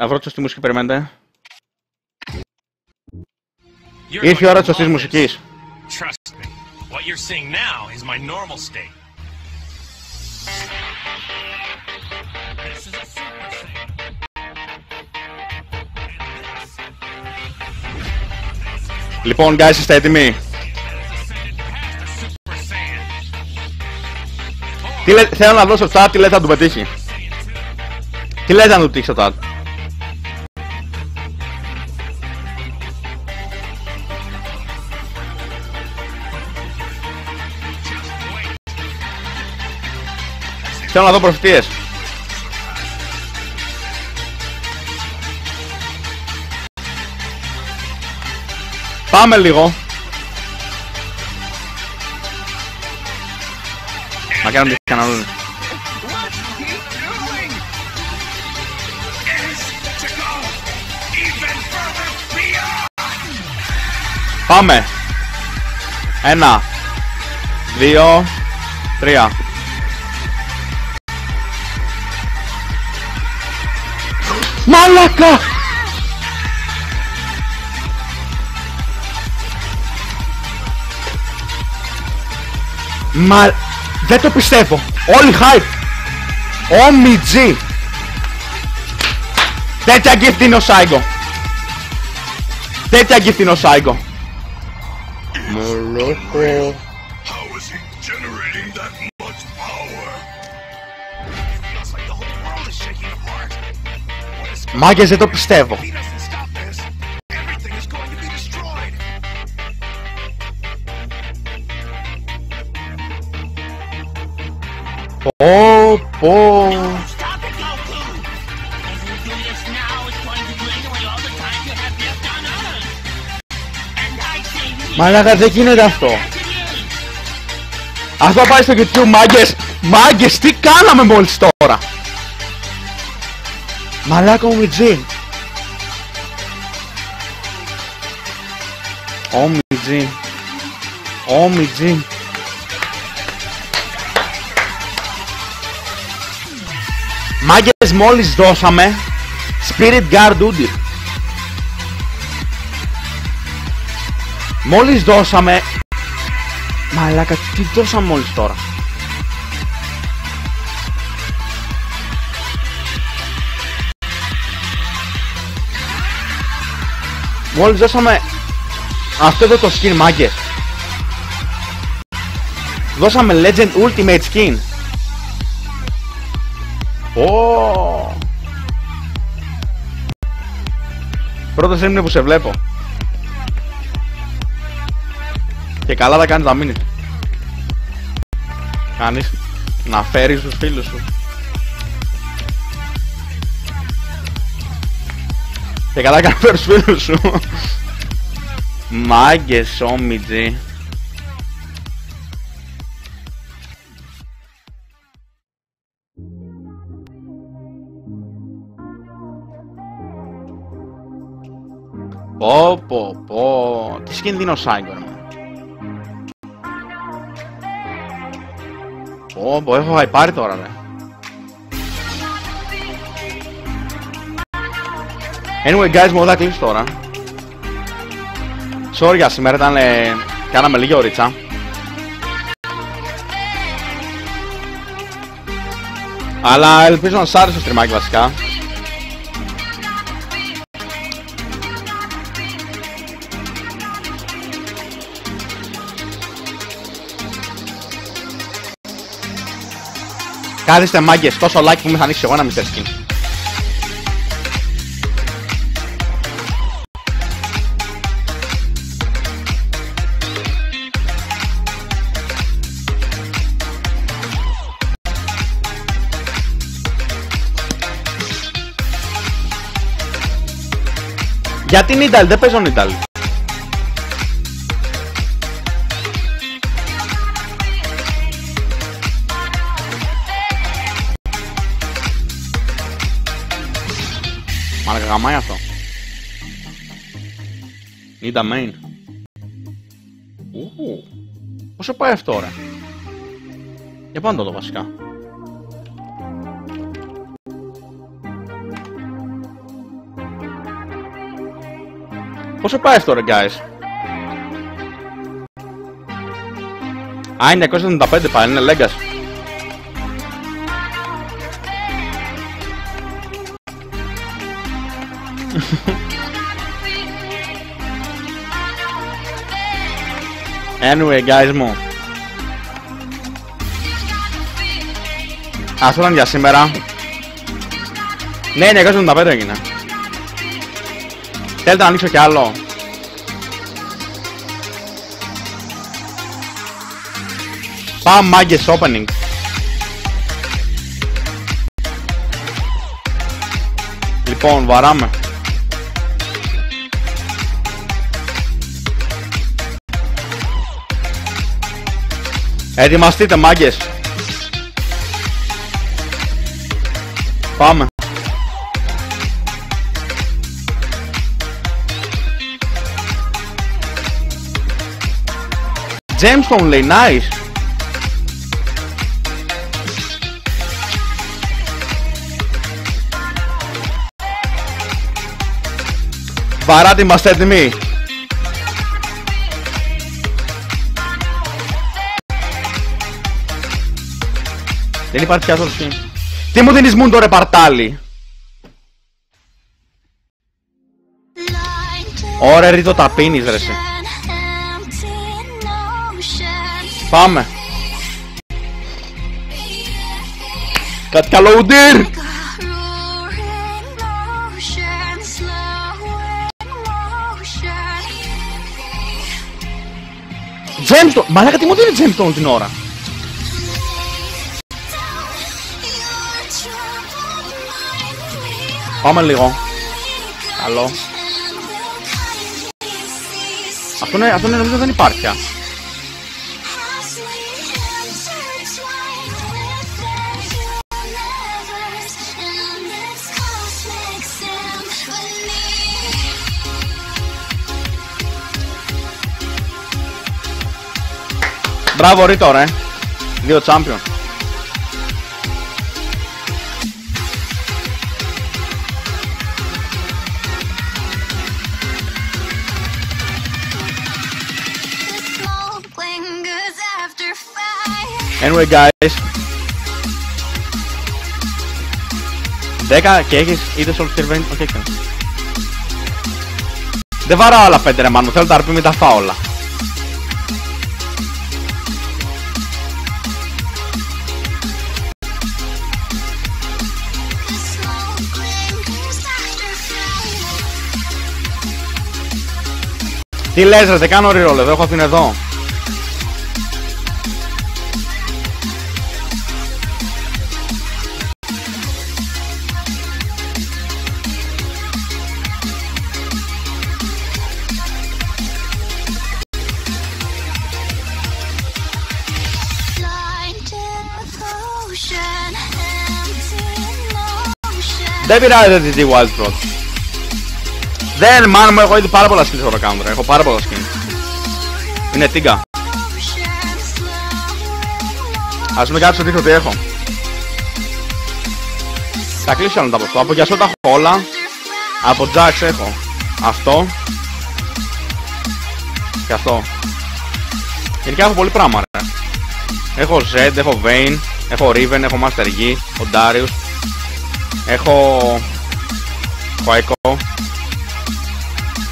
Να βρω τη σωστή μουσική, περιμένετε. Ήρθε η ώρα της σωστής μουσικής. What you're seeing now is my normal state. This is a Super Saiyan. Λοιπόν, guys, είστε έτοιμοι? Θέλω να δω στο chat τι λέτε να του πετύχει. Τι λέτε να του πετύχει στο chat. Θέλω να δω προφητείες. Πάμε λίγο. Να κάνουμε τις καναλούν. Πάμε. 1, 2, 3. Μαλάκα! Δεν το πιστεύω. Όλοι hype. OMG. Τέτοια gift είναι ο Saigo. Τέτοια gift είναι ο Saigo. Μάγκες, δεν το πιστεύω. Πω. Μαλάκα, δεν γίνεται αυτό. Αυτό πάει στο YouTube, μάγκες. Μάγκες, τι κάναμε μόλις τώρα. Μαλάκα, OMG. OMG. Μάγκες, μόλις δώσαμε Spirit Guard Udyr. Μόλις δώσαμε. Μαλάκα, τι δώσαμε μόλις τώρα. Μόλις δώσαμε αυτό εδώ το skin, μάγκες. Δώσαμε Legend Ultimate Skin. Πρώτος είναι που σε βλέπω. Και καλά θα κάνεις να μείνεις. Κάνεις να φέρεις τους φίλους σου. Και καλά κάνεις να φέρεις τους φίλους σου. Μάγκες, OMG. Πω. Τι skin δίνει ο Saigo, ρε. Πω, έχω hypάρει τώρα, ρε. Anyway, guys, μου θα κλείσει τώρα. Sorry για σήμερα, κάναμε λίγη ωρίτσα. Αλλά ελπίζω να σας άρεσε το στριμάκι βασικά. Κάθεστε, μάγκες, τόσο like που με θα ανοίξει εγώ ένα Mr. Skin. Γιατί Νίταλ, δεν παίζω Νίταλ. Μαλάκα, γαμάει αυτό. Νίτα main. Πόσο πάει αυτό, ρε. Για πάνω το δω βασικά. Πόσο πάει αυτό, ρε, guys? Α, είναι 975 πάλι, είναι Legacy. Anyway, guys μου. Αυτό ήταν για σήμερα. Ναι, 975 έγινε. Θέλετε να ανοίξω κι άλλο? Πάμε μάγκες opening. Λοιπόν, βαράμε. Ετοιμαστείτε, μάγκες. Πάμε. Jamestown λέει, nice. Βαράτε, είμαστε έτοιμοι? Δεν υπάρχει πια σωστή. Τι μου δίνεις μούντο, ρε παρτάλι? Ωραία, ρίτο τα πίνεις, ρε εσύ. Πάμε. Κάτι καλό ουντήρ. Jamestown. Μαλάκα, τι μου δίνει Jamestown την ώρα? Πάμε λίγο. Καλό. Αυτό είναι, νομίζω δεν υπάρχει πια. Μπράβο Ρίτο, ρε. 2 champion. Anyway, guys. 10 και έχεις είτε Soul Silver, όχι okay, δεν βαράω άλλα 5 ρε μάνο, θέλω τα αρπή, μην τα φάω όλα. Τι λες ρε, δεν κάνω reroll εδώ, έχω αφήνει εδώ. Δεν πειράζει τη Wild Prod. Δεν, μάνα μου, έχω ήδη πάρα πολλά skins στο counter. Έχω πάρα πολλά skins. Είναι τίγκα. Ας μην κάτσω δείχνω τι έχω. Θα κλείσω όλα τα ποστό. Από Γιασό τα έχω όλα. Από Jax έχω αυτό και αυτό. Γενικά έχω πολύ πράγμα ρε. Έχω Zed, έχω Vayne, έχω Riven, έχω Master Yi, ο Darius. Έχω Echo,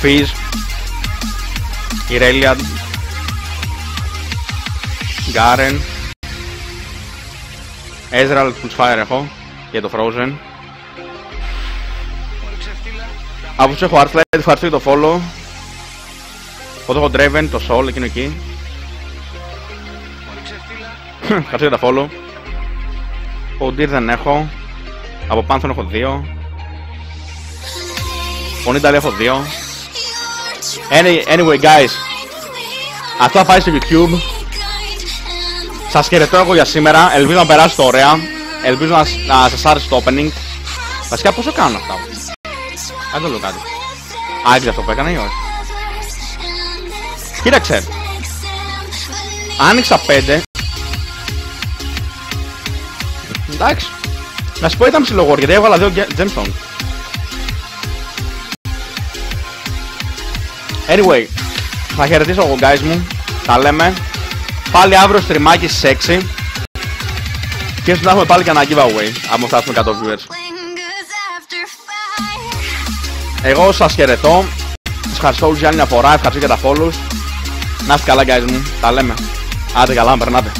Fizz, Irelia, Garen, Ezreal, Pulsefire έχω και το Frozen. Από τους έχω Artlight, ευχαριστώ για το follow. Οπότε έχω Draven, το Soul, εκείνο εκεί. Ευχαριστώ για τα follow. Ο Deer δεν έχω. Από Pantheon έχω 2. Ο Nidalee έχω 2. Anyway guys, αυτό θα πάει στο YouTube. Σας χαιρετώ εγώ για σήμερα. Ελπίζω να περάσετε ωραία. Ελπίζω να σας άρεσε το opening. Βασικά πόσο κάνουν αυτά? Αν το λέω κάτι. Α, έτσι αυτό που έκανα ή όχι? Κοίταξε. Άνοιξα 5. Εντάξει. Να σου πω ήταν ψιλογόρ γιατί έβαλα 2 gemstones. Anyway, θα χαιρετήσω εγώ guys μου. Τα λέμε. Πάλι αύριο στριμάκι στις 6. Και ίσως να έχουμε πάλι και ένα giveaway. Αν φτάσουμε 100 viewers. Εγώ σας χαιρετώ. Σας ευχαριστώ όλους για άλλη μια φορά. Ευχαριστώ για τα follows. Να είστε καλά guys μου. Τα λέμε. Άντε καλά, περνάτε.